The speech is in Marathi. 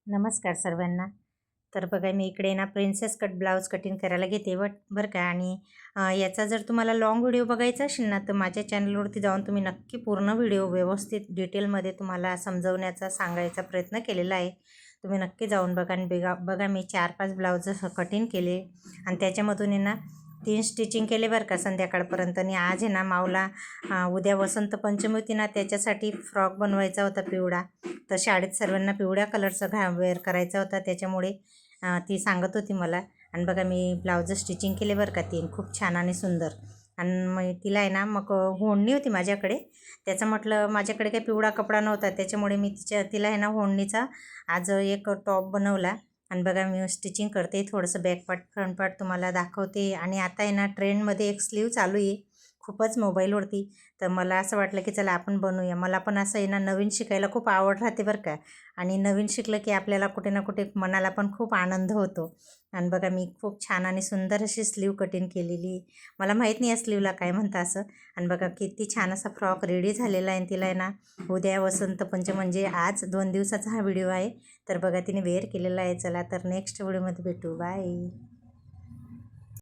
नमस्कार सर्वांना. तर बघा मी इकडे ना प्रिन्सेस कट ब्लाऊज कटिंग करायला घेते बरं का. आणि याचा जर तुम्हाला लाँग व्हिडिओ बघायचा असेल ना तर माझ्या चॅनलवरती जाऊन तुम्ही नक्की पूर्ण व्हिडिओ व्यवस्थित डिटेलमध्ये तुम्हाला समजवण्याचा सांगायचा प्रयत्न केलेला आहे. तुम्ही नक्की जाऊन बघा. आणि बघा मी 4-5 ब्लाऊज कटिंग केले आणि त्याच्यामधून आहे ना 3 स्टिचिंग केले बरं का संध्याकाळपर्यंत. आणि आज आहे ना माऊला उद्या वसंत पंचमी होती ना, त्याच्यासाठी फ्रॉक बनवायचा होता पिवळा. तर शाळेत सर्वांना पिवळ्या कलरचा वेअर करायचा होता, त्याच्यामुळे ती सांगत होती मला. आणि बघा मी ब्लाऊज स्टिचिंग केले बरं का 3 खूप छान आणि सुंदर. आणि मग तिला आहे ना मग ओढणी होती माझ्याकडे. त्याचं म्हटलं माझ्याकडे काही पिवळा कपडा नव्हता, त्याच्यामुळे मी तिला आहे ना ओढणीचा आज एक टॉप बनवला. आणि बघा मी स्टिचिंग करते, थोडंसं बॅक पार्ट फ्रंट पार्ट तुम्हाला दाखवते. आणि आता आहे ना ट्रेंडमध्ये एक स्लीव चालू आहे खूपच मोबाईलवरती. तर मला असं वाटलं की चला आपण बनवूया. मला पण असं आहे ना नवीन शिकायला खूप आवड राहते बरं का. आणि नवीन शिकलं की आपल्याला कुठे ना कुठे मनाला पण खूप आनंद होतो. आणि बघा मी खूप छान आणि सुंदर अशी स्लीव कटिंग केलेली. मला माहीत नाही या स्लीवला काय म्हणतं असं. आणि बघा किती छान असा फ्रॉक रेडी झालेला आहे. तिला आहे ना उद्या वसंत पंचमी म्हणजे आज 2 दिवसाचा हा व्हिडिओ आहे. तर बघा तिने वेअर केलेला आहे. चला तर नेक्स्ट व्हिडिओमध्ये भेटू. बाय.